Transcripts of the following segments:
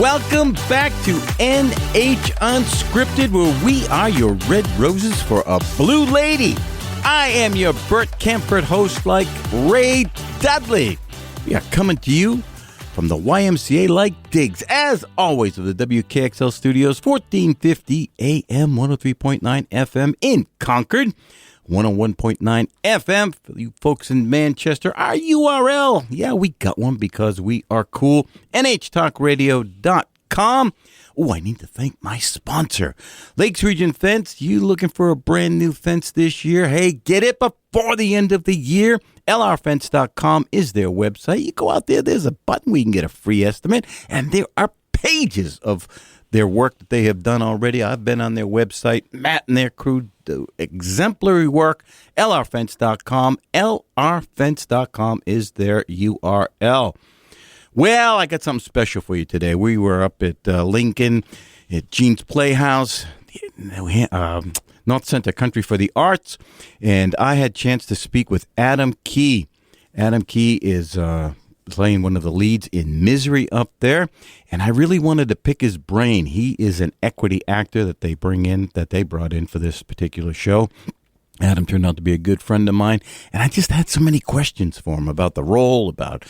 Welcome back to NH Unscripted, where we are your red roses for a blue lady. I am your Burt Camford host like Ray Dudley. We are coming to you from the YMCA like digs, as always, of the WKXL studios, 1450 AM, 103.9 FM in Concord, 101.9 FM for you folks in Manchester. Our URL, yeah, we got one because we are cool, nhtalkradio.com. Oh, I need to thank my sponsor, Lakes Region Fence. You looking for a brand new fence this year? Hey, get it before the end of the year. LRFence.com is their website. You go out there, there's a button where you can get a free estimate, and there are pages of their work that they have done already. I've been on their website. Matt and their crew do exemplary work. LRFence.com. LRFence.com is their URL. Well, I got something special for you today. We were up at Lincoln, at Gene's Playhouse, North Center Country for the Arts, and I had a chance to speak with Adam Kee. Adam Kee is playing one of the leads in Misery up there, and I really wanted to pick his brain. He is an equity actor that they brought in for this particular show. Adam turned out to be a good friend of mine, and I just had so many questions for him about the role, about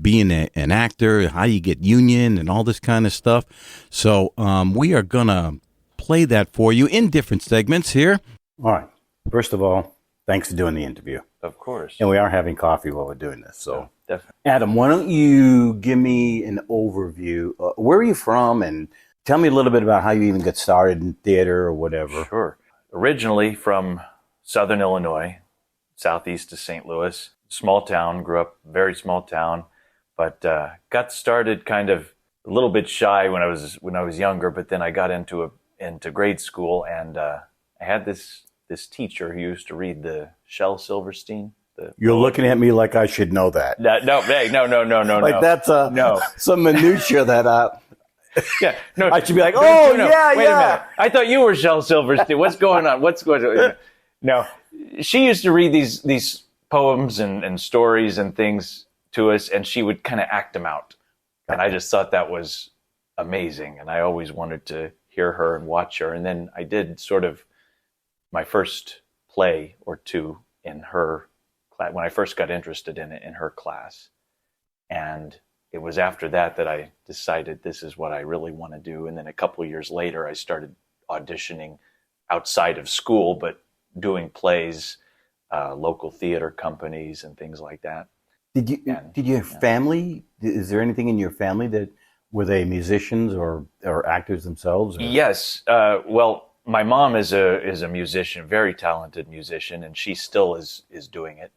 being an actor, how you get union, and all this kind of stuff. So we are going to play that for you in different segments here. All right. First of all, thanks for doing the interview. Of course. And we are having coffee while we're doing this. So, definitely. Adam, why don't you give me an overview? Where are you from? And tell me a little bit about how you even got started in theater or whatever. Sure. Originally from Southern Illinois, southeast of St. Louis, small town, grew up very small town, but got started kind of a little bit shy when I was younger. But then I got into grade school, and I had this teacher who used to read the Shel Silverstein. You're looking at me like I should know that. No. Like that's some minutia that yeah, no. I should be like, Wait a minute. I thought you were Shel Silverstein. What's going on? What's going on? No, she used to read these poems and stories and things to us, and she would kind of act them out. And I just thought that was amazing, and I always wanted to hear her and watch her. And then I did sort of my first play or two in her class when I first got interested in it in her class. And it was after that I decided this is what I really want to do. And then a couple of years later, I started auditioning outside of school, but doing plays, local theater companies and things like that. Did you have family? Is there anything in your family that were they musicians or actors themselves? Or? Yes. Well, my mom is a musician, very talented musician, and she still is doing it.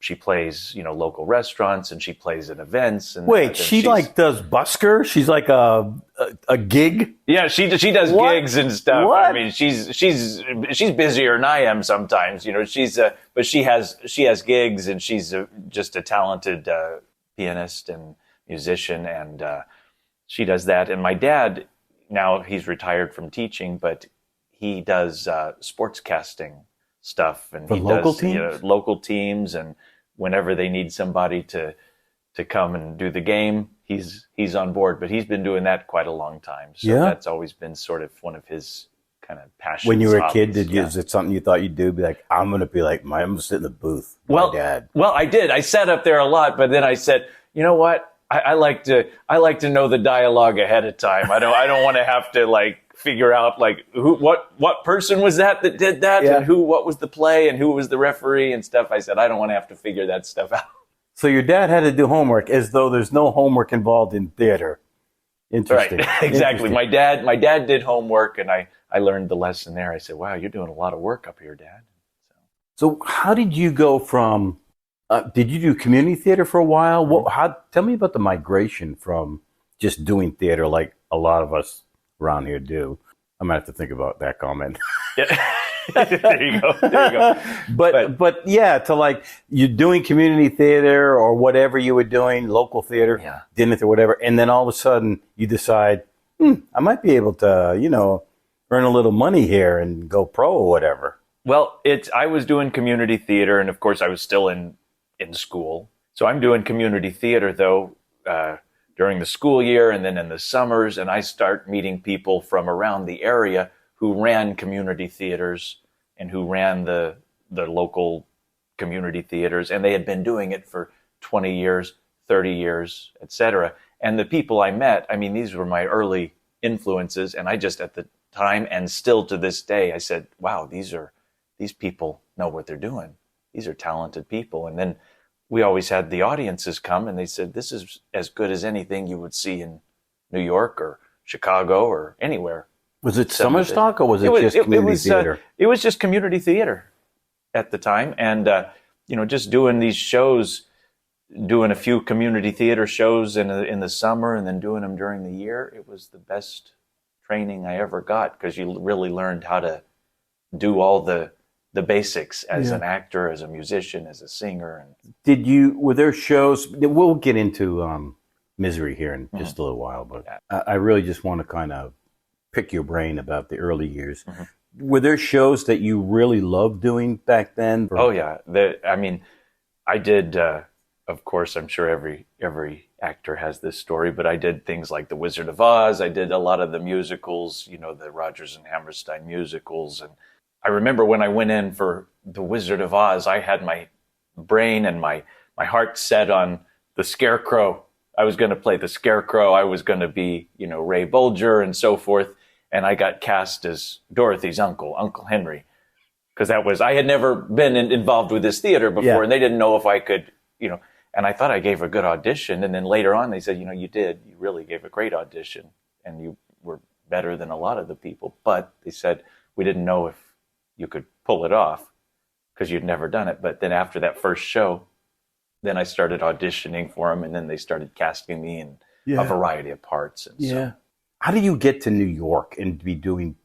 She plays, local restaurants, and she plays at events. And wait, she does busker? She's like a gig? Yeah, she does gigs and stuff. What? I mean, she's busier than I am sometimes. But she has gigs, and she's just a talented pianist and musician, and she does that. And my dad, now he's retired from teaching, but he does sportscasting stuff, and for he local does teams? Local teams, and whenever they need somebody to come and do the game, he's on board. But he's been doing that quite a long time, so that's always been sort of one of his kind of passions. When you were a kid, is it something you thought you'd do? Be like, I'm going to sit in the booth. My dad. Well, I did. I sat up there a lot, but then I said, you know what? I like to know the dialogue ahead of time. I don't want to have to figure out what person was that did that, and what was the play and who was the referee and stuff. I said, I don't want to have to figure that stuff out. So your dad had to do homework as though there's no homework involved in theater. Interesting. Right. Exactly. Interesting. My dad did homework, and I learned the lesson there. I said, wow, you're doing a lot of work up here, Dad. So how did you go from, did you do community theater for a while? Tell me about the migration from just doing theater like a lot of us around here do. I'm going to have to think about that comment. Yeah. There you go. But yeah, to you're doing community theater or whatever you were doing, local theater, dinner or whatever, and then all of a sudden you decide, I might be able to, earn a little money here and go pro or whatever. Well, I was doing community theater, and of course I was still in school. So I'm doing community theater, though, during the school year and then in the summers. And I start meeting people from around the area who ran community theaters and who ran the local community theaters. And they had been doing it for 20 years, 30 years, etc. And the people I met, I mean, these were my early influences. And I just, at the time and still to this day, I said, wow, these people know what they're doing. These are talented people. And then we always had the audiences come and they said, this is as good as anything you would see in New York or Chicago or anywhere. Was it summer stock or was it just community theater? It was just community theater at the time. And, just doing these shows, doing a few community theater shows in the summer and then doing them during the year, it was the best training I ever got because you really learned how to do all the basics as an actor, as a musician, as a singer. And were there shows, we'll get into Misery here in just a little while, but I really just want to kind of pick your brain about the early years. Mm-hmm. Were there shows that you really loved doing back then? Oh yeah. I did, of course, I'm sure every actor has this story, but I did things like The Wizard of Oz. I did a lot of the musicals, the Rodgers and Hammerstein musicals. And I remember when I went in for The Wizard of Oz, I had my brain and my heart set on the Scarecrow. I was going to play the Scarecrow. I was going to be, Ray Bolger and so forth. And I got cast as Dorothy's uncle, Uncle Henry, because I had never been involved with this theater before, and they didn't know if I could, and I thought I gave a good audition. And then later on they said, you really gave a great audition and you were better than a lot of the people. But they said, we didn't know if you could pull it off because you'd never done it. But then after that first show, then I started auditioning for them, and then they started casting me in a variety of parts. And so, how did you get to New York and be doing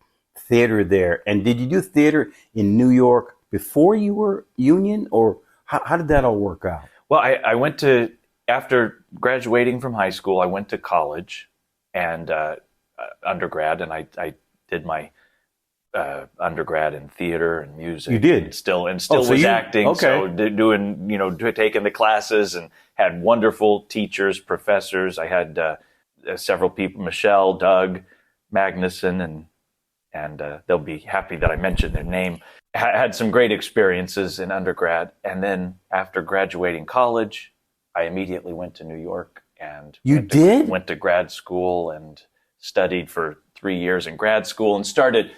theater there? And did you do theater in New York before you were union, or how did that all work out? Well, I went to, after graduating from high school, I went to college and undergrad, and I did my undergrad in theater and music. You did? And still was acting. Okay. So doing, taking the classes and had wonderful teachers, professors. I had several people, Michelle, Doug, Magnuson, and they'll be happy that I mentioned their name. Had some great experiences in undergrad. And then after graduating college, I immediately went to New York and went to grad school and studied for 3 years in grad school and started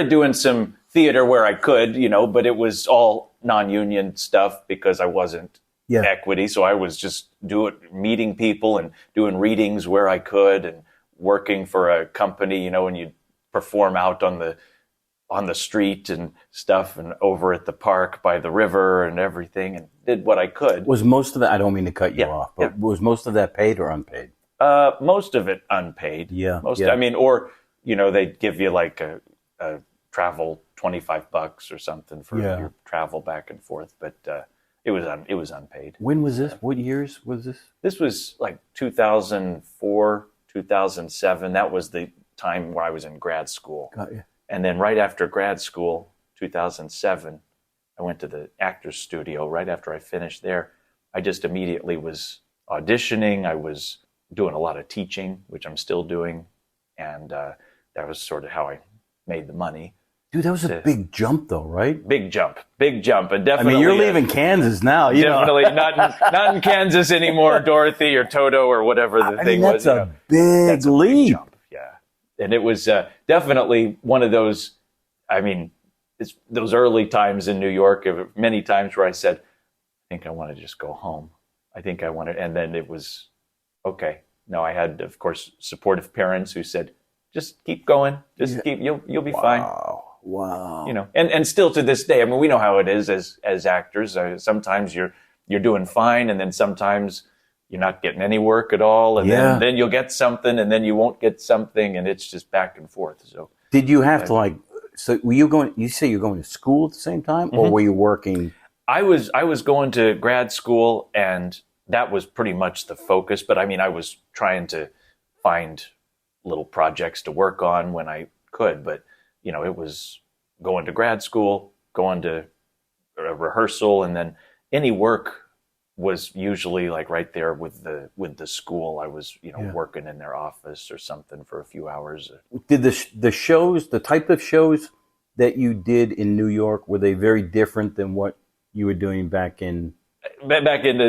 doing some theater where I could, but it was all non-union stuff because I wasn't equity. So I was just meeting people and doing readings where I could and working for a company, and you'd perform out on the street and stuff and over at the park by the river and everything, and did what I could. Was most of that, I don't mean to cut you off, but was most of that paid or unpaid? Most of it unpaid. Yeah. They'd give you like a travel $25 or something for your travel back and forth, but it was unpaid. When was this? What years was this? This was like 2004, 2007. That was the time where I was in grad school. Got you. And then right after grad school, 2007, I went to the actor's studio. Right after I finished there, I just immediately was auditioning. I was doing a lot of teaching, which I'm still doing. And that was sort of how I made the money. Dude, that was a big jump though, right? Big jump. And definitely. You're leaving Kansas now. Definitely not in Kansas anymore, Dorothy or Toto or whatever the thing was. That's a big leap. Jump. And it was definitely one of those, it's those early times in New York, many times where I said, I think I want to just go home. And then it was, okay. No, I had, of course, supportive parents who said, just keep going. You'll be fine. Wow. And still to this day, we know how it is as actors. Sometimes you're doing fine, and then sometimes you're not getting any work at all, and then you'll get something, and then you won't get something, and it's just back and forth. So, did you have to So, were you going? You say you're going to school at the same time, or were you working? I was going to grad school, and that was pretty much the focus. But I was trying to find little projects to work on when I could. But it was going to grad school, going to a rehearsal, and then any work was usually like right there with the school. I was, working in their office or something for a few hours. Did the type of shows that you did in New York, were they very different than what you were doing back in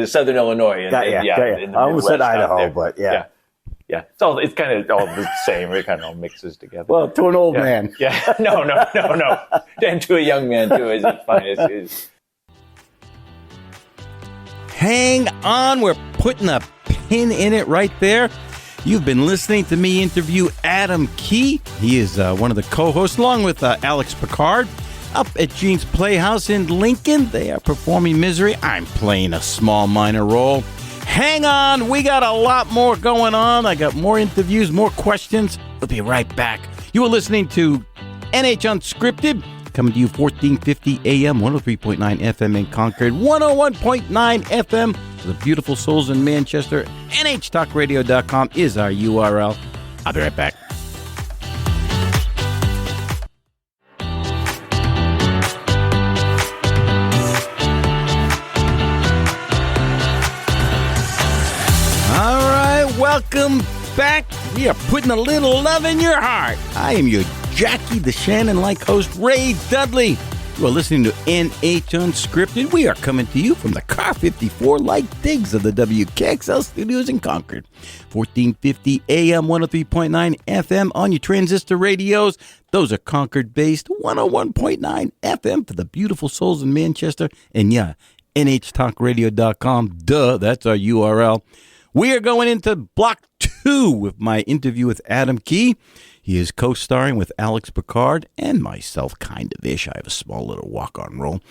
Southern Illinois? In I almost said Idaho, but yeah. Yeah, it's kind of all the same. It kind of all mixes together. Well, to an old man. Yeah, no. And to a young man, too. It's fine. Hang on. We're putting a pin in it right there. You've been listening to me interview Adam Kee. He is one of the co-hosts, along with Alex Picard, up at Gene's Playhouse in Lincoln. They are performing Misery. I'm playing a small minor role. Hang on, we got a lot more going on. I got more interviews, more questions. We'll be right back. You are listening to NH Unscripted, coming to you 1450 AM, 103.9 FM in Concord, 101.9 FM for the beautiful souls in Manchester. NHTalkRadio.com is our URL. I'll be right back. Welcome back. We are putting a little love in your heart. I am your Jackie the Shannon-like host, Ray Dudley. You are listening to NH Unscripted. We are coming to you from the Car 54 light digs of the WKXL studios in Concord. 1450 AM, 103.9 FM on your transistor radios. Those are Concord-based, 101.9 FM for the beautiful souls in Manchester. And yeah, NHTalkRadio.com. Duh, that's our URL. We are going into Block 2 with my interview with Adam Kee. He is co-starring with Alex Picard and myself, kind of ish. I have a small little walk-on role.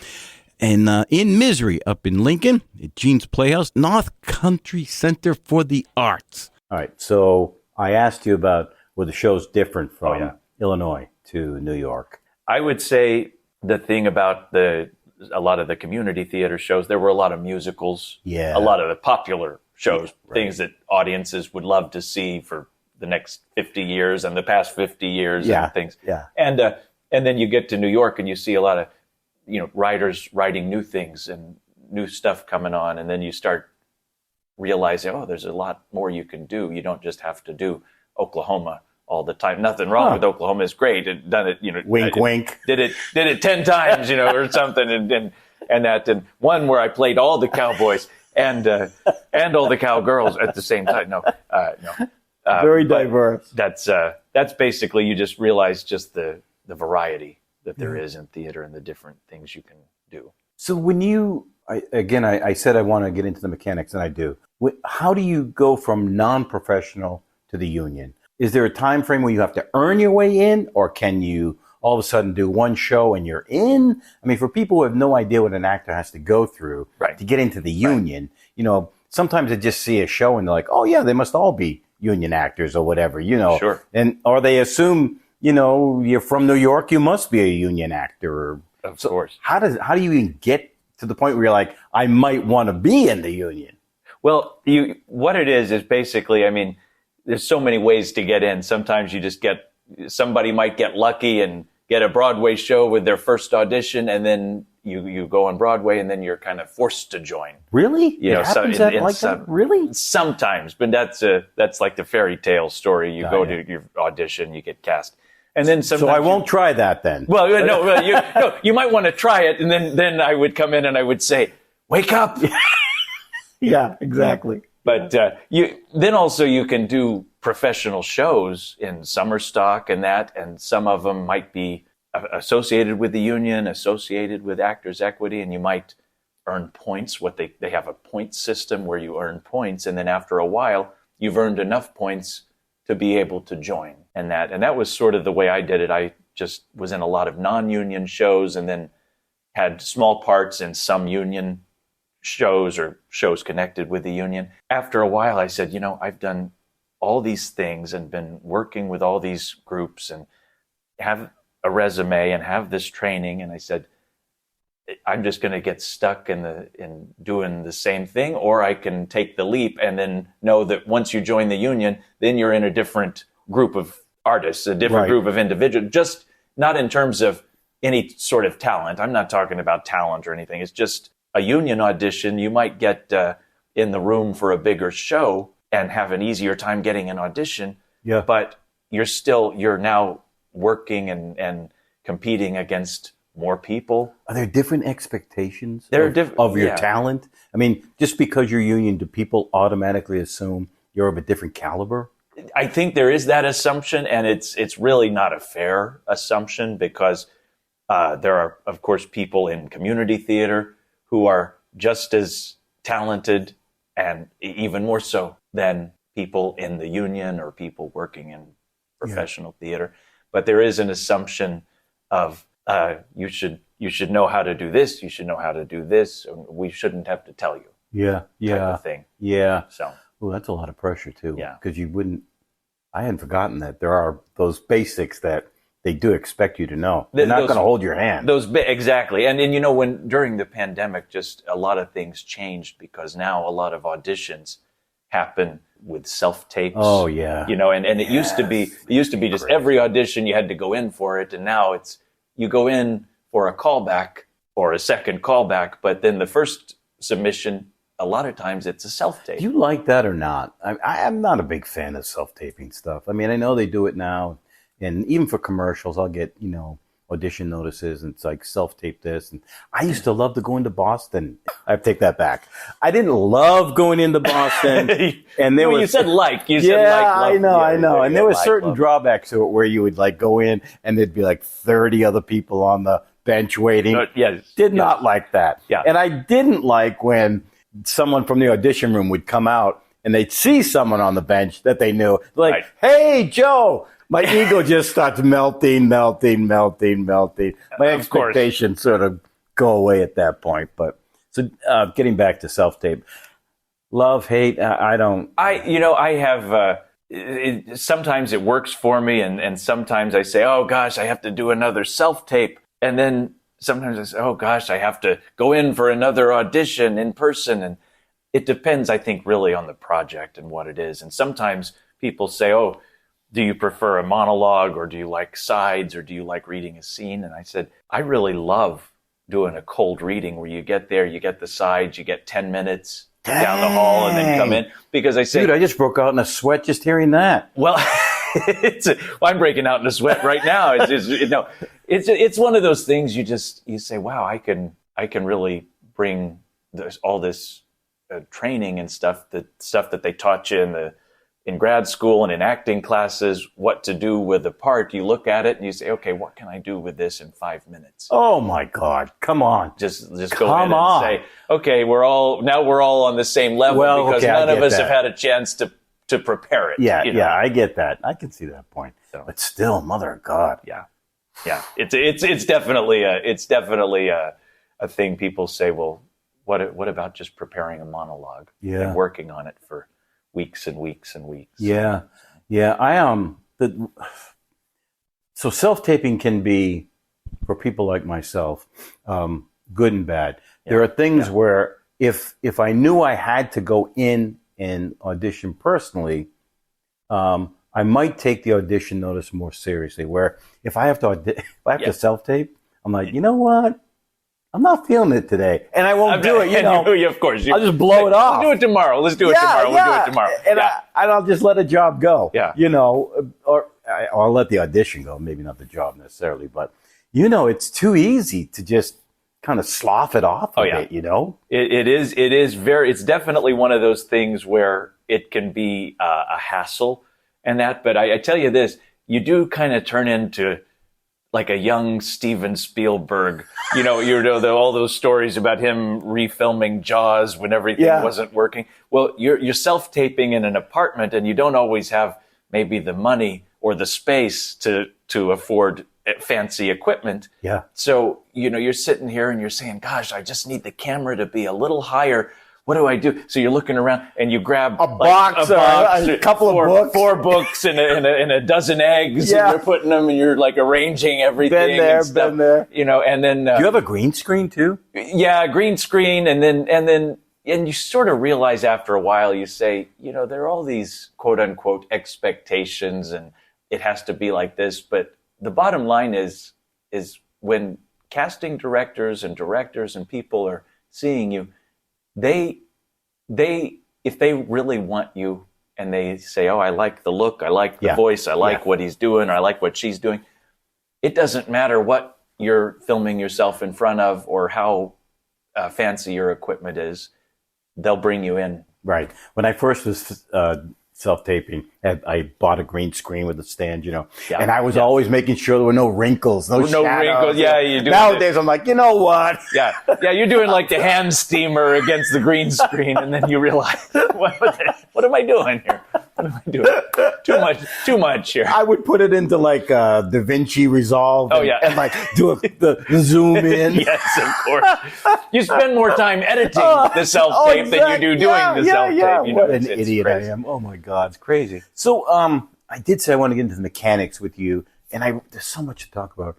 And in Misery, up in Lincoln, at Gene's Playhouse, North Country Center for the Arts. All right, so I asked you about were the shows different from Illinois to New York. I would say the thing about a lot of the community theater shows, there were a lot of musicals, a lot of the popular shows, things that audiences would love to see for the next 50 years and the past 50 years and things. Yeah. And then you get to New York and you see a lot of, writers writing new things and new stuff coming on. And then you start realizing, there's a lot more you can do. You don't just have to do Oklahoma all the time. Nothing wrong with Oklahoma. It's great. It done it, wink, wink. Did it 10 times, or something. And one where I played all the cowboys and all the cowgirls at the same time. No. Very diverse. That's basically, you just realize just the variety that there is in theater and the different things you can do. So when I said I want to get into the mechanics, and I do. How do you go from non-professional to the union? Is there a time frame where you have to earn your way in, or can you all of a sudden do one show and you're in? I mean, for people who have no idea what an actor has to go through to get into the union, sometimes they just see a show and they're like, oh yeah, they must all be union actors or whatever, Sure. Or they assume, you're from New York, you must be a union actor. Of course. How do you even get to the point where you're like, I might want to be in the union? Well, what it is basically, there's so many ways to get in. Sometimes you just somebody might get lucky and get a Broadway show with their first audition, and then you go on Broadway, and then you're kind of forced to join. Really? That? Really? Sometimes, but that's like the fairy tale story. You go to your audition, you get cast, and then sometimes. So I won't try that then. Well, no, you might want to try it, and then I would come in and I would say, "Wake up!" Yeah, exactly. But then also you can do professional shows in summer stock and some of them might be associated with the union, associated with Actors Equity, and you might earn points. They have a point system where you earn points, and then after a while, you've earned enough points to be able to join. And that was sort of the way I did it. I just was in a lot of non-union shows and then had small parts in some union shows or shows connected with the union. After a while, I said, I've done all these things and been working with all these groups and have a resume and have this training. And I said, I'm just going to get stuck in doing the same thing, or I can take the leap and then know that once you join the union, then you're in a different group of artists, a different group of individuals, just not in terms of any sort of talent. I'm not talking about talent or anything. It's just a union audition, you might get in the room for a bigger show and have an easier time getting an audition. Yeah. But you're now working and competing against more people. Are there different expectations of your yeah. talent? I mean, just because you're union, do people automatically assume you're of a different caliber? I think there is that assumption, and it's really not a fair assumption, because there are, of course, people in community theater who are just as talented and even more so than people in the union or people working in professional theater. But there is an assumption of you should know how to do this, you should know how to do this, we shouldn't have to tell you. Yeah, type of thing. Yeah. So, well, that's a lot of pressure too. Yeah. Because I hadn't forgotten that there are those basics that they do expect you to know. They're not going to hold your hand. Exactly. And when during the pandemic, just a lot of things changed, because now a lot of auditions happen with self-tapes. Oh yeah. And it used to be just every audition you had to go in for it, and now it's you go in for a callback or a second callback, but then the first submission, a lot of times it's a self-tape. Do you like that or not? I'm not a big fan of self-taping stuff. I mean, I know they do it now, and even for commercials, I'll get, audition notices, and it's like self-tape this. And I used to love to go into Boston. I take that back. I didn't love going into Boston. And there was, you said like. You said like. I know. And there were certain love. drawbacks to it where you would like go in and there'd be like 30 other people on the bench waiting. Did not like that. Yeah. And I didn't like when someone from the audition room would come out and they'd see someone on the bench that they knew. Like, right. Hey, Joe. My ego just starts melting. My expectations sort of go away at that point. But so getting back to self-tape, love, hate, I don't. I have, sometimes it works for me, and sometimes I say, oh gosh, I have to do another self-tape. And then sometimes I say, oh gosh, I have to go in for another audition in person. And it depends, I think, really on the project and what it is. And sometimes people say, oh, do you prefer a monologue, or do you like sides, or do you like reading a scene? And I said, I really love doing a cold reading where you get there, you get the sides, you get 10 minutes down the hall and then come in. Because I say, dude, I just broke out in a sweat just hearing that. Well, I'm breaking out in a sweat right now. It's one of those things you say, wow, I can really bring all this training and stuff that they taught you in grad school and in acting classes, what to do with a part. You look at it and you say, okay, what can I do with this in 5 minutes? Oh my God. Come on. Just go in and say, okay, we're all on the same level, because none of us have had a chance to prepare it. Yeah. Yeah. I get that. I can see that point, but still, mother of God. Yeah. Yeah. It's definitely a thing people say, well, what about just preparing a monologue and working on it for weeks and weeks and weeks? Yeah. Yeah. So self-taping can be, for people like myself, good and bad. Yeah. There are things where if I knew I had to go in and audition personally, I might take the audition notice more seriously. Where if I have to self-tape, I'm like, you know what? I'm not feeling it today, and I won't do it. Of course, I'll just blow it off. We'll do it tomorrow. Let's do it tomorrow. We'll do it tomorrow. And I'll just let a job go. Yeah. Or I'll let the audition go. Maybe not the job necessarily, but it's too easy to just kind of slough it off. It is. It's definitely one of those things where it can be a hassle and that. But I tell you this, you do kind of turn into like a young Steven Spielberg, all those stories about him refilming Jaws when everything wasn't working. Well, you're self-taping in an apartment, and you don't always have maybe the money or the space to afford fancy equipment. Yeah. So, you're sitting here and you're saying, gosh, I just need the camera to be a little higher. What do I do? So you're looking around and you grab a box, a couple of books, 4 books and a dozen eggs, and you're putting them and you're like arranging everything. Been there. And then do you have a green screen too? Yeah, green screen, and you sort of realize after a while, you say, there are all these quote unquote expectations, and it has to be like this. But the bottom line is when casting directors and people are seeing you, they if they really want you and they say, oh, I like the look, I like the voice, I like what he's doing, or I like what she's doing, it doesn't matter what you're filming yourself in front of or how fancy your equipment is, they'll bring you in. Right. When I first was self-taping, I bought a green screen with a stand, and I was always making sure there were no wrinkles, no shadows. Wrinkles. Yeah, you do. Nowadays, I'm like, you know what? Yeah, you're doing like the hand steamer against the green screen, and then you realize, what am I doing here? What am I doing? Too much here. I would put it into like Da Vinci Resolve. And like do the zoom in. Yes, of course. You spend more time editing the self-tape than you do doing the self-tape. What an idiot I am. Oh my God, it's crazy. So I did say I want to get into the mechanics with you, and there's so much to talk about.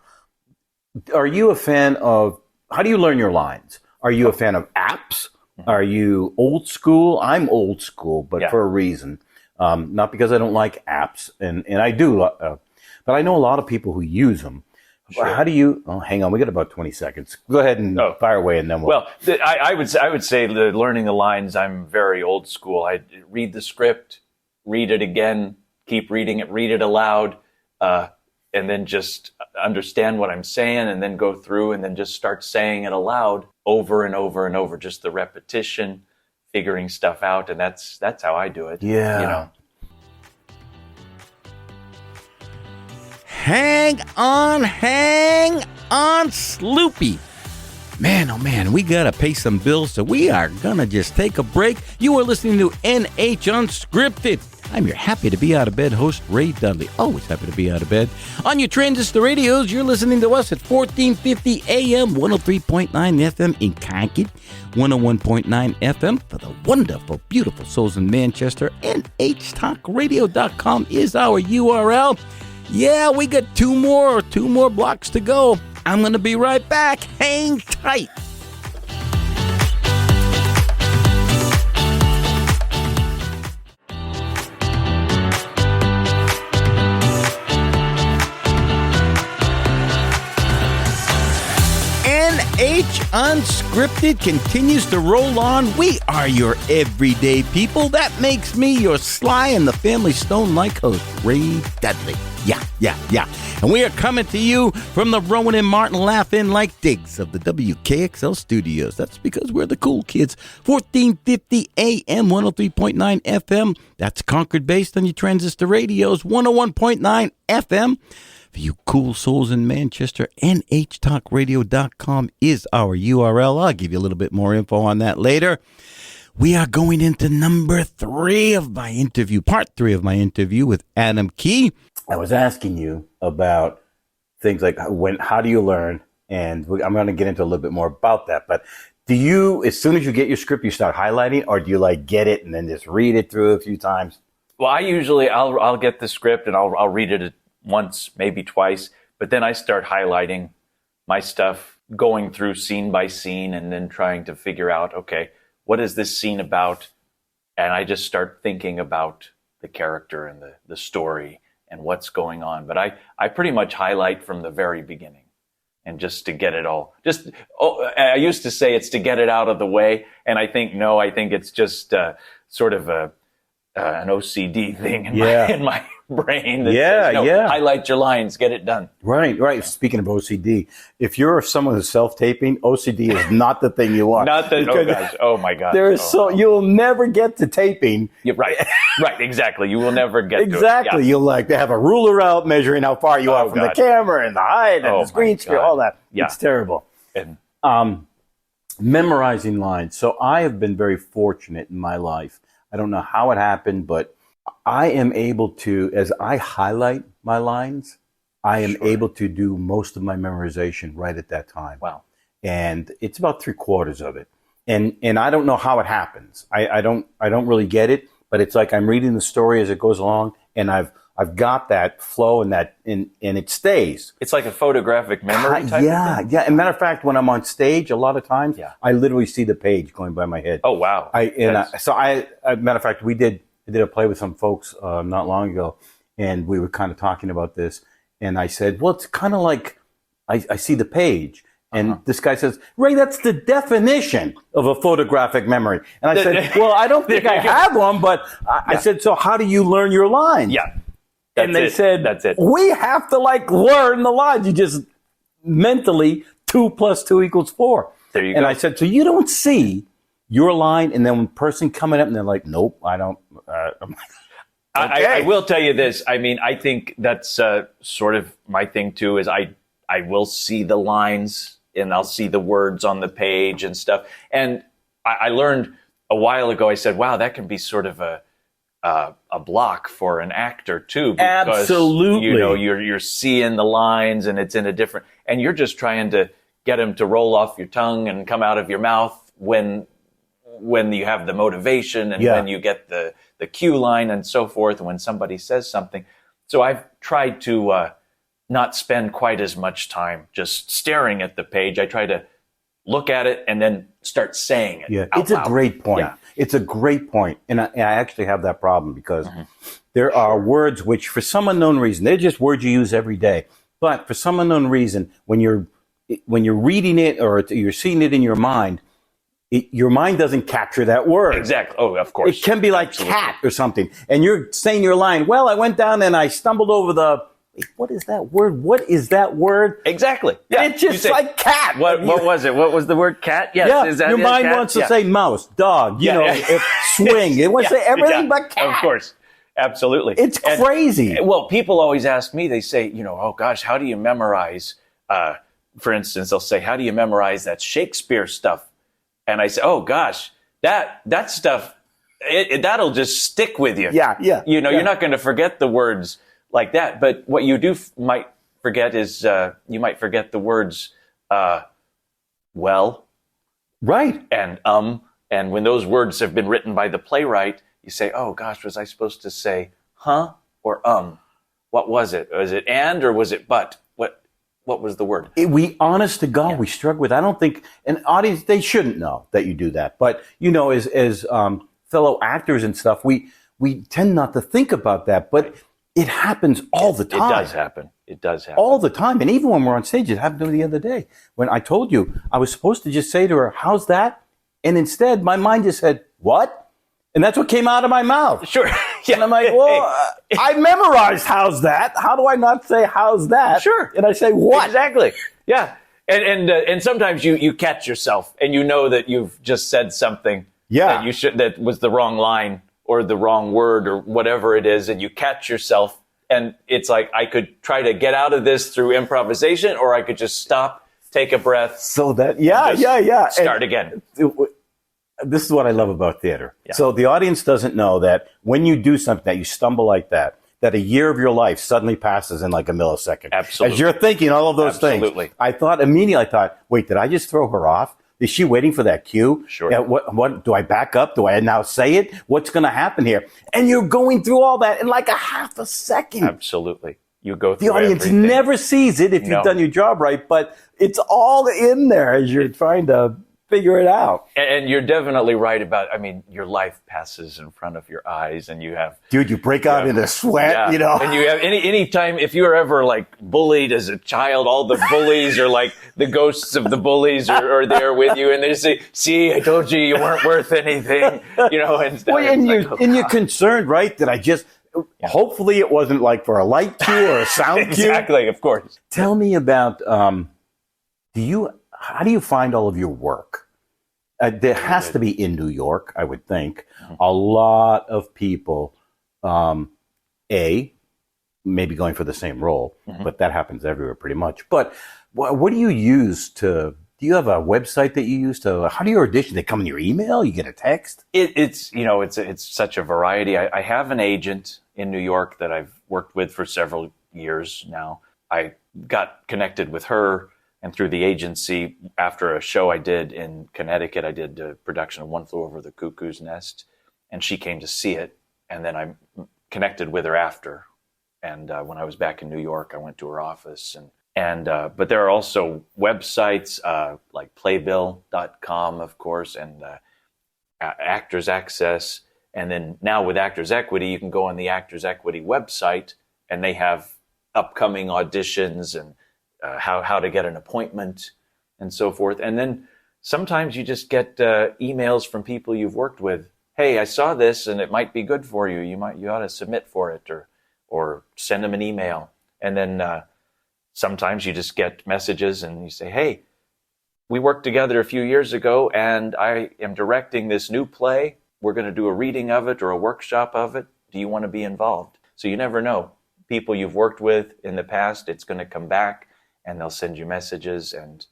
Are you a fan of, how do you learn your lines? Are you a fan of apps? Are you old school? I'm old school, but for a reason. Not because I don't like apps, and I do, but I know a lot of people who use them. Sure. How do you? Oh, hang on, we got about 20 seconds. Go ahead and fire away, and then we'll. Well, I would say the learning the lines. I'm very old school. I read the script, read it again, keep reading it, read it aloud, and then just understand what I'm saying, and then go through, and then just start saying it aloud over and over and over. Just the repetition, figuring stuff out, and that's how I do it. Yeah. Hang on, Sloopy. Man, oh man, we gotta pay some bills, so we are gonna just take a break. You are listening to NH Unscripted. I'm your happy to be out of bed host, Ray Dudley. Always happy to be out of bed. On your transistor radios, you're listening to us at 1450 AM, 103.9 FM in Concord, 101.9 FM for the wonderful, beautiful souls in Manchester, and htalkradio.com is our URL. Yeah, we got two more blocks to go. I'm going to be right back. Hang tight. NH Unscripted continues to roll on. We are your everyday people. That makes me your Sly and the Family Stone-like host, Ray Dudley. Yeah. And we are coming to you from the Rowan and Martin Laugh-In Like Digs of the WKXL studios. That's because we're the cool kids. 1450 AM, 103.9 FM. That's Concord-based on your transistor radios, 101.9 FM. For you cool souls in Manchester, nhtalkradio.com is our URL. I'll give you a little bit more info on that later. We are going into number 3 of my interview, part 3 of my interview with Adam Kee. I was asking you about things like how do you learn? And I'm going to get into a little bit more about that. But do you, as soon as you get your script, you start highlighting, or do you like get it and then just read it through a few times? Well, I'll get the script and I'll read it once, maybe twice, but then I start highlighting my stuff, going through scene by scene, and then trying to figure out, okay, what is this scene about? And I just start thinking about the character and the story and what's going on. But I pretty much highlight from the very beginning, and just to get it all. I used to say it's to get it out of the way, and I think it's just sort of an OCD thing in my brain that says, highlight your lines, get it done. Right. Speaking of OCD, if you're someone who's self-taping, OCD is not the thing you want. Oh my God. You'll never get to taping. Yeah, right, exactly. You will never get to it. Exactly. You'll they have a ruler out measuring how far you are from the camera and the height and the screen screen, all that. Yeah. It's terrible. And, memorizing lines. So I have been very fortunate in my life. I don't know how it happened, but I am able to, as I highlight my lines, I am able to do most of my memorization right at that time. Wow. And it's about 3/4 of it. And I don't know how it happens. I don't really get it, but it's like I'm reading the story as it goes along, and I've got that flow and it stays. It's like a photographic memory type of thing? Yeah. As a matter of fact, when I'm on stage, a lot of times, I literally see the page going by my head. Oh, wow. As a matter of fact, I did a play with some folks not long ago, and we were kind of talking about this, and I said, well, it's kind of like I see the page, And this guy says, Ray, that's the definition of a photographic memory. And I said, well, I don't think I have one, but I said, so how do you learn your lines? Yeah. And they said, that's it. We have to learn the lines. You just mentally 2 + 2 = 4. There you and go. I said, so you don't see your line, and then when person coming up and they're like, nope, I don't. I'm like, okay. I will tell you this. I mean, I think that's sort of my thing too. Is I will see the lines and I'll see the words on the page and stuff. And I learned a while ago. I said, wow, that can be sort of a block for an actor too. Because, absolutely. You're seeing the lines and it's in a different. And you're just trying to get them to roll off your tongue and come out of your mouth when you have the motivation and when you get the cue line and so forth, and when somebody says something. So I've tried to not spend quite as much time just staring at the page. I try to look at it and then start saying it. Yeah, out it's loud. a great point. Yeah. It's a great point. And I actually have that problem because there are words which, for some unknown reason, they're just words you use every day. But for some unknown reason, when you're reading it or you're seeing it in your mind, your mind doesn't capture that word. Exactly. Oh, of course. It can be like cat or something. And you're saying your line, well, I went down and I stumbled over what is that word? What is that word? Exactly. Yeah. It's just like cat. What was it? What was the word cat? Yes. Yeah. Is that your mind cat? wants to say mouse, dog, swing. It wants to say everything but cat. Of course. Absolutely. It's crazy. Well, people always ask me, they say, oh gosh, how do you memorize, for instance, they'll say, how do you memorize that Shakespeare stuff? And I say, oh gosh, that stuff, that'll just stick with you. Yeah. You're not going to forget the words like that. But what you might forget is, you might forget the words, well. Right. And when those words have been written by the playwright, you say, oh gosh, was I supposed to say, huh? Or, what was it? Was it and, or was it but? What was the word? We, honest to God, we struggle with. I don't think an audience, they shouldn't know that you do that. But, as fellow actors and stuff, we tend not to think about that. But it happens all the time. It does happen. All the time. And even when we're on stage, it happened to me the other day. When I told you, I was supposed to just say to her, how's that? And instead, my mind just said, what? And that's what came out of my mouth. Sure. Yeah. And I'm like, well, I memorized how's that. How do I not say how's that? Sure. And I say what? Exactly. Yeah. And sometimes you catch yourself and you know that you've just said something that was the wrong line or the wrong word or whatever it is, and you catch yourself, and it's like I could try to get out of this through improvisation, or I could just stop, take a breath. So that start again. This is what I love about theater. Yeah. So the audience doesn't know that when you do something, that you stumble like that a year of your life suddenly passes in like a millisecond. Absolutely. As you're thinking all of those Absolutely. things. I thought, wait, did I just throw her off? Is she waiting for that cue? Sure. What do I back up? Do I now say it? What's going to happen here? And you're going through all that in like a half a second. Absolutely. You go through the audience everything. never sees it if you've done your job right, but it's all in there as you're trying to figure it out. And you're definitely right about, your life passes in front of your eyes and you have... Dude, you break out into sweat, And you have any time, if you were ever like bullied as a child, all the bullies are like the ghosts of the bullies are there with you, and they say, see, I told you weren't worth anything, and stuff. Well, and you're concerned, right? That I just... Hopefully it wasn't like for a light cue or a sound cue. Exactly, of course. Tell me about, how do you find all of your work? There has to be in New York, I would think. Mm-hmm. A lot of people, maybe going for the same role, but that happens everywhere pretty much. But what do you use do you have a website that you use how do you audition? They come in your email? You get a text? It's such a variety. I have an agent in New York that I've worked with for several years now. I got connected with her, and through the agency, after a show I did in Connecticut, I did a production of One Flew Over the Cuckoo's Nest, and she came to see it, and then I connected with her after. And when I was back in New York, I went to her office, but there are also websites like playbill.com, of course, and Actors Access. And then now with Actors Equity, you can go on the Actors Equity website, and they have upcoming auditions and how to get an appointment and so forth. And then sometimes you just get emails from people you've worked with. Hey, I saw this and it might be good for you. You ought to submit for it, or send them an email. And then sometimes you just get messages and you say, hey, we worked together a few years ago and I am directing this new play. We're going to do a reading of it or a workshop of it. Do you want to be involved? So you never know. People you've worked with in the past, it's going to come back and they'll send you messages and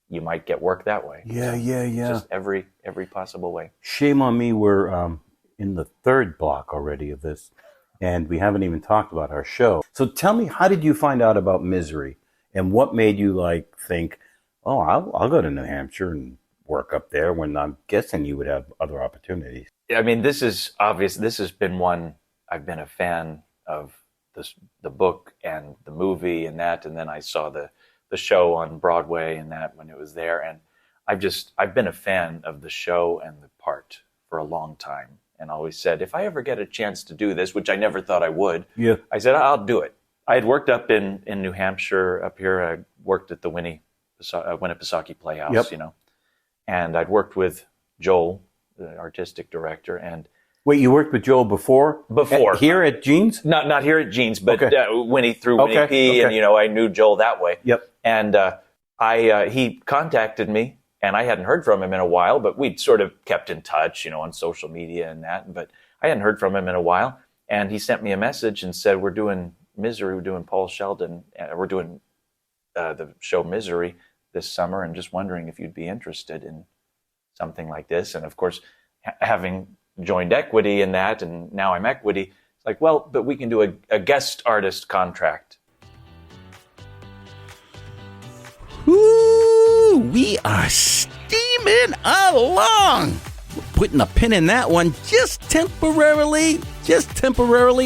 you might get work that way. Yeah. Just every possible way. Shame on me. We're in the third block already of this, and we haven't even talked about our show. So tell me, how did you find out about Misery, and what made you think, oh, I'll go to New Hampshire and work up there, when I'm guessing you would have other opportunities? I mean, this is obvious. This has been one I've been a fan of, the book and the movie and that, and then I saw the show on Broadway and that when it was there, and I've been a fan of the show and the part for a long time, and always said, if I ever get a chance to do this, which I never thought I would, I said, I'll do it. I had worked up in New Hampshire, up here. I worked at the Winnipesaukee Playhouse, and I'd worked with Joel, the artistic director. And wait, you worked with Joel before? Here at Jeans? Not here at Jeans, but okay. Winnie through Winnie P, and I knew Joel that way. Yep. And he contacted me, and I hadn't heard from him in a while, but we'd sort of kept in touch, on social media and that. But I hadn't heard from him in a while, and he sent me a message and said, we're doing Misery, we're doing Paul Sheldon, we're doing the show Misery this summer, and just wondering if you'd be interested in something like this. And of course, having joined Equity in that, and now I'm Equity, it's like, well, but we can do a guest artist contract. Woo! We are steaming along. We're putting a pin in that one just temporarily.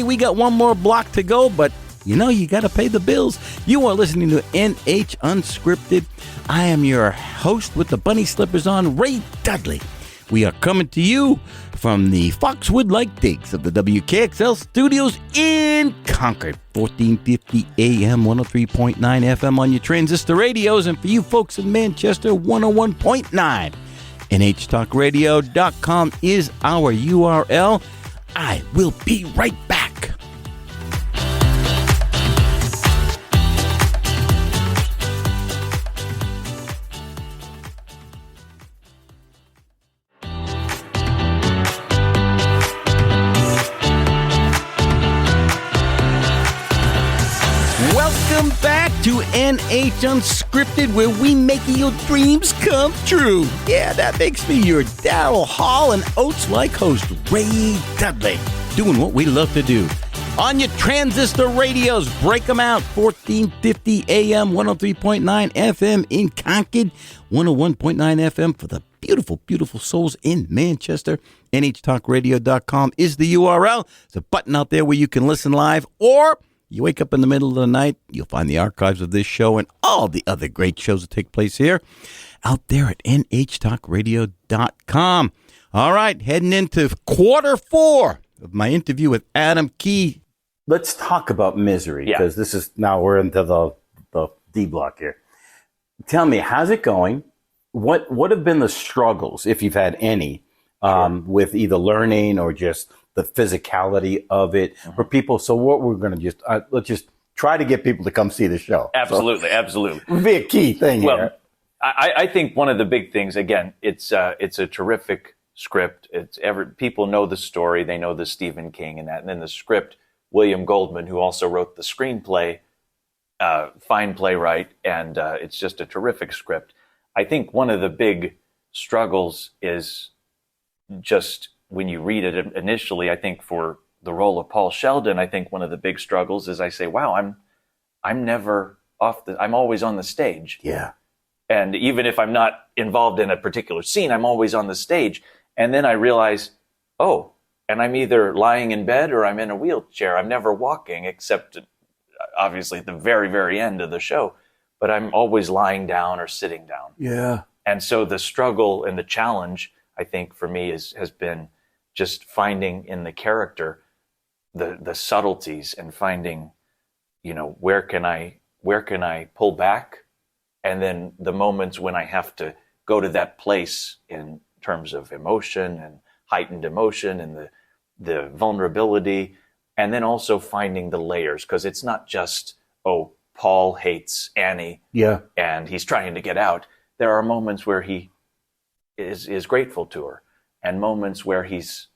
We got one more block to go, but you got to pay the bills. You are listening to NH Unscripted. I am your host with the bunny slippers on, Ray Dudley. We are coming to you from the Foxwood-like digs of the WKXL studios in Concord. 1450 AM, 103.9 FM on your transistor radios. And for you folks in Manchester, 101.9. NHTalkRadio.com is our URL. I will be right back. Welcome back to NH Unscripted, where we make your dreams come true. Yeah, that makes me your Daryl Hall and Oates-like host, Ray Dudley, doing what we love to do. On your transistor radios, break them out. 1450 AM, 103.9 FM in Concord, 101.9 FM for the beautiful, beautiful souls in Manchester. NHTalkRadio.com is the URL. There's a button out there where you can listen live, or you wake up in the middle of the night, you'll find the archives of this show and all the other great shows that take place here out there at NHTalkRadio.com. All right, heading into quarter 4 of my interview with Adam Kee. Let's talk about Misery, because this is now we're into the D block here. Tell me, how's it going? What have been the struggles, if you've had any, with either learning or just the physicality of it for people? So what we're going to let's just try to get people to come see the show. Absolutely. It would be a key thing here. I think one of the big things, again, it's a terrific script. People know the story. They know the Stephen King and that. And then the script, William Goldman, who also wrote the screenplay, fine playwright, and it's just a terrific script. I think one of the big struggles is just when you read it initially. I think for the role of Paul Sheldon, I think one of the big struggles is I say, wow, I'm never I'm always on the stage. Yeah. And even if I'm not involved in a particular scene, I'm always on the stage. And then I realize, oh, and I'm either lying in bed or I'm in a wheelchair. I'm never walking, except obviously at the very, very end of the show. But I'm always lying down or sitting down. Yeah. And so the struggle and the challenge, I think, for me has been just finding in the character the subtleties and finding, where can I pull back and then the moments when I have to go to that place in terms of emotion and heightened emotion and the vulnerability, and then also finding the layers, because it's not just, oh, Paul hates Annie and he's trying to get out. There are moments where he is grateful to her, and moments where he's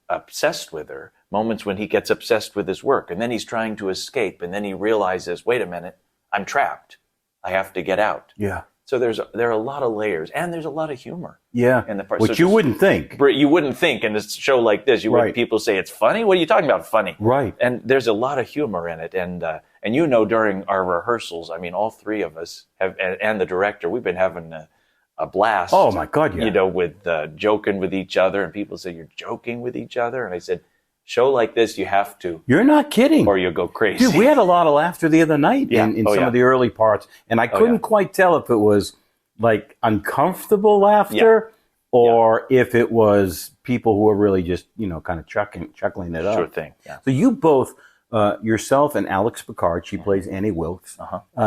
obsessed with her, moments when he gets obsessed with his work, and then he's trying to escape, and then he realizes, wait a minute, I'm trapped. I have to get out. Yeah. So there are a lot of layers, and there's a lot of humor. Yeah. In the part. Which you wouldn't think. You wouldn't think in a show like this. Right. People say it's funny. What are you talking about? Funny. Right. And there's a lot of humor in it. And during our rehearsals, I mean, all three of us have, and the director, we've been having a blast. Oh my God. Yeah. With joking with each other, and people say, you're joking with each other. And I said, show like this, you have to. You're not kidding. Or you'll go crazy. Dude, we had a lot of laughter the other night in some of the early parts. And I couldn't quite tell if it was like uncomfortable laughter or if it was people who were really just, kind of chuckling it up. Sure thing. Yeah. So you both, yourself and Alex Picard, she plays Annie Wilkes,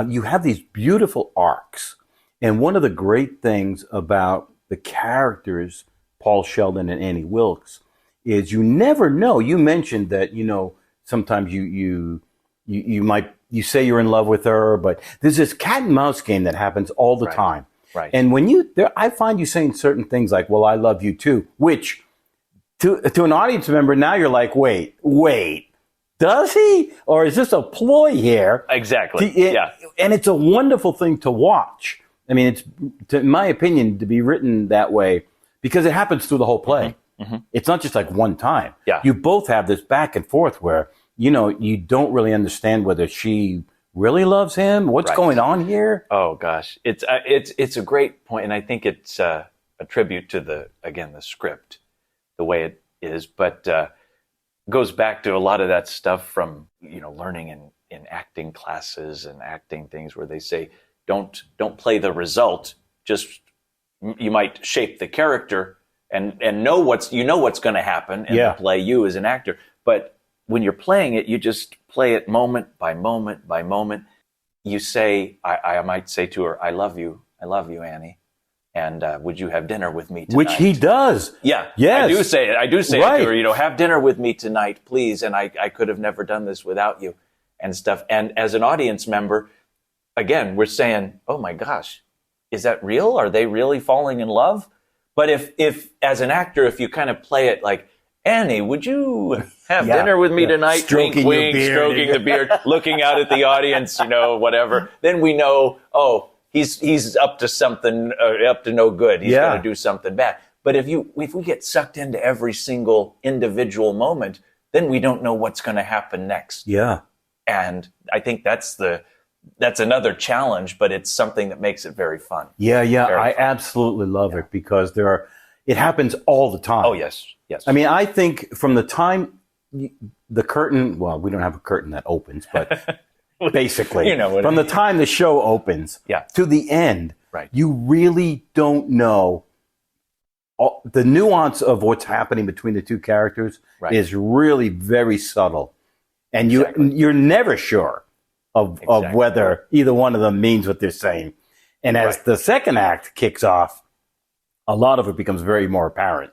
you have these beautiful arcs. And one of the great things about the characters, Paul Sheldon and Annie Wilkes, is you never know. You mentioned that, sometimes you say you're in love with her, but there's this cat and mouse game that happens all the time. Right. And when I find you saying certain things like, well, I love you too, which to an audience member, now you're like, wait, does he? Or is this a ploy here? Exactly. And it's a wonderful thing to watch. I mean, it's, in my opinion, to be written that way, because it happens through the whole play. Mm-hmm. It's not just like one time. Yeah. You both have this back and forth where, you don't really understand whether she really loves him. What's going on here? Oh gosh, it's a great point, and I think it's a tribute to the script, the way it is, but goes back to a lot of that stuff from learning in acting classes and acting things where they say don't play the result, just you might shape the character and know what's going to happen in the play, you as an actor, but when you're playing it, you just play it moment by moment by moment. You say, I might say to her, I love you, Annie, and would you have dinner with me tonight? Which he does. Yeah. Yes. I do say it to her, have dinner with me tonight, please, and I could have never done this without you, and stuff. And as an audience member, again, we're saying, oh my gosh, is that real? Are they really falling in love? But if as an actor, if you kind of play it like, Annie, would you have dinner with me tonight? Stroking wink, wink, stroking the beard, looking out at the audience, whatever. Then we know, he's up to something, up to no good. He's going to do something bad. But if we get sucked into every single individual moment, then we don't know what's going to happen next. Yeah. And I think that's another challenge, but it's something that makes it very fun. Yeah. I absolutely love it because it happens all the time. Oh, yes. I mean, I think from the time the curtain, well, we don't have a curtain that opens, but basically, from the time the show opens to the end, you really don't know. The nuance of what's happening between the two characters is really very subtle. And you're never sure of whether either one of them means what they're saying. And as the second act kicks off, a lot of it becomes very more apparent.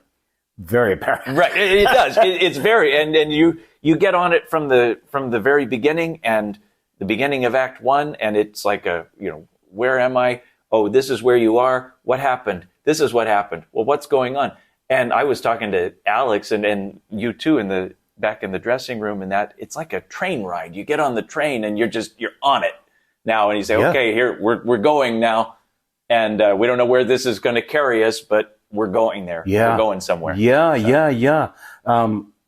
Very apparent. Right. It does. It's very, and you get on it from the very beginning and the beginning of Act 1, and it's like where am I? Oh, this is where you are. What happened? This is what happened. Well, what's going on? And I was talking to Alex and you too back in the dressing room, and that it's like a train ride. You get on the train and you're on it now, and you say, okay, here we're going now, and we don't know where this is going to carry us, but we're going there. Yeah. We're going somewhere. Yeah.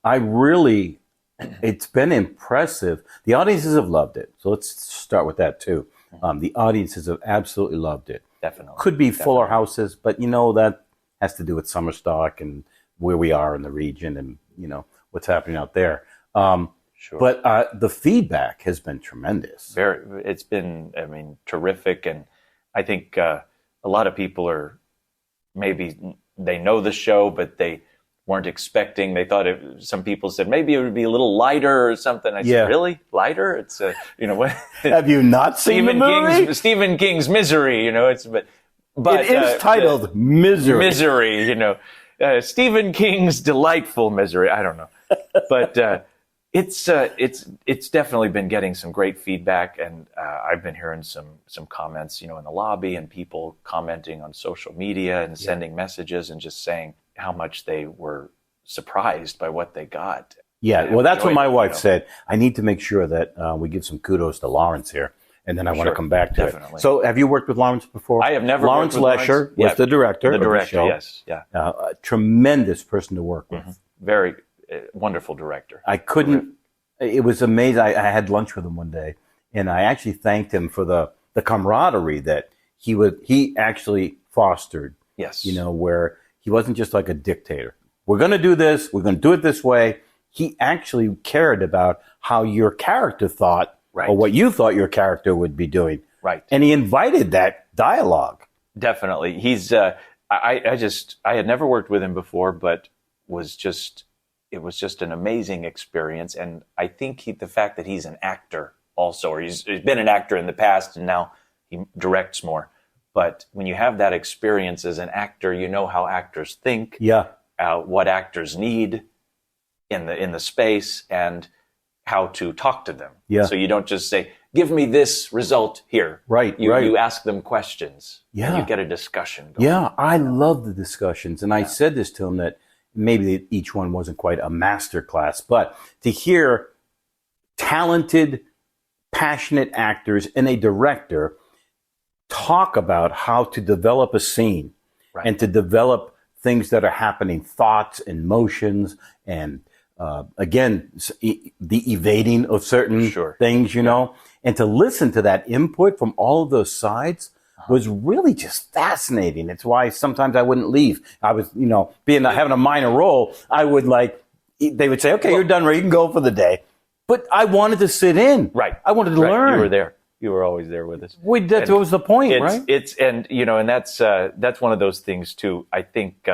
I really, it's been impressive. The audiences have loved it. So let's start with that too. The audiences have absolutely loved it. Definitely. Could be fuller houses, but that has to do with summer stock and where we are in the region and, what's happening out there. Sure. But the feedback has been tremendous. It's been, terrific. And I think a lot of people are, maybe they know the show, but they weren't expecting. They thought some people said maybe it would be a little lighter or something. I said, really? Lighter? It's what? Have you not seen the movie? Stephen King's Misery, but it is titled Misery. Misery, Stephen King's delightful misery. I don't know, but it's definitely been getting some great feedback, and I've been hearing some comments, in the lobby, and people commenting on social media and sending messages and just saying how much they were surprised by what they got. Yeah, well, that's what my wife said. I need to make sure that we give some kudos to Lawrence here. And then I want to come back to it. So have you worked with Lawrence before? I have never Lawrence worked with Lesher was the director of the show. Yes. Yeah. A tremendous person to work with. Mm-hmm. Very wonderful director. It was amazing. I had lunch with him one day, and I actually thanked him for the camaraderie that he actually fostered. Yes. Where he wasn't just like a dictator. We're going to do this. We're going to do it this way. He actually cared about how your character thought. Right. Or what you thought your character would be doing. Right. And he invited that dialogue. Definitely. He's, I had never worked with him before, but it was just an amazing experience. And I think the fact that he's an actor also, or he's been an actor in the past and now he directs more. But when you have that experience as an actor, you know how actors think. Yeah. What actors need in the space, and how to talk to them. Yeah. So you don't just say, give me this result here. Right. You ask them questions. Yeah. And you get a discussion going. Yeah. I love the discussions. And I said this to him, that maybe each one wasn't quite a master class, but to hear talented, passionate actors and a director talk about how to develop a scene and to develop things that are happening, thoughts and emotions, and again, the evading of certain things, and to listen to that input from all of those sides was really just fascinating. It's why sometimes I wouldn't leave. I was, having a minor role, I would they would say, okay, you're done, you can go for the day. But I wanted to sit in. Right. I wanted to learn. You were there. You were always there with us. That was the point, right? And that's one of those things too. I think,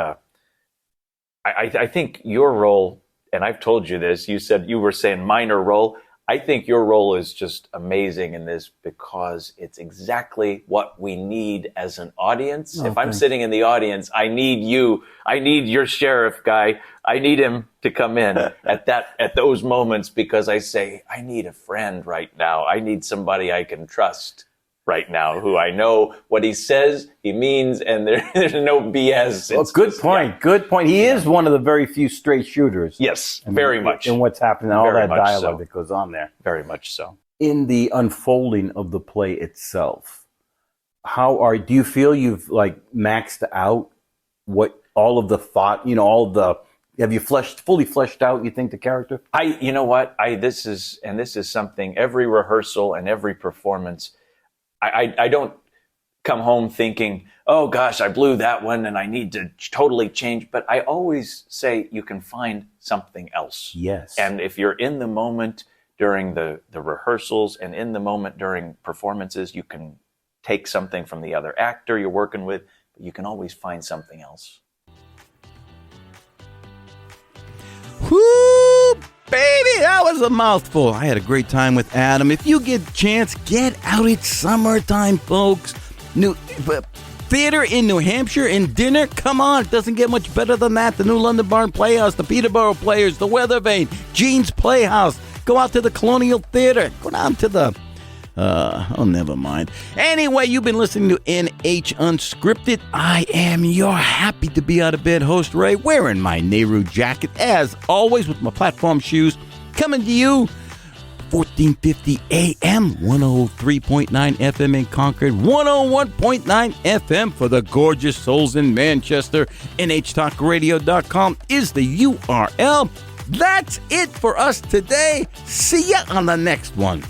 I think your role, and I've told you this, you were saying minor role. I think your role is just amazing in this because it's exactly what we need as an audience. If I'm sitting in the audience, I need you. I need your sheriff guy. I need him to come in at those moments, because I say, I need a friend right now. I need somebody I can trust right now, who I know what he says, he means, and there's no BS. Well, good point. Good point. He is one of the very few straight shooters. Yes, very much. And what's happening, all that dialogue that goes on there. Very much so. In the unfolding of the play itself, do you feel you've maxed out what all of the thought, have you fully fleshed out, you think, the character? This is something, every rehearsal and every performance, I don't come home thinking, oh gosh, I blew that one and I need to totally change. But I always say you can find something else. Yes. And if you're in the moment during the rehearsals and in the moment during performances, you can take something from the other actor you're working with, but you can always find something else. Whoo, baby, that was a mouthful. I had a great time with Adam. If you get a chance, get out. It's summertime, folks. New theater in New Hampshire and dinner. Come on, it doesn't get much better than that. The new London Barn Playhouse, the Peterborough Players, the Weather Vane, Jean's Playhouse. Go out to the Colonial Theater. Go down to the... never mind. Anyway, you've been listening to NH Unscripted. I am your happy to be out of bed host, Ray, wearing my Nehru jacket, as always, with my platform shoes, coming to you 1450 AM, 103.9 FM in Concord, 101.9 FM for the gorgeous souls in Manchester. NHTalkRadio.com is the URL. That's it for us today. See ya on the next one.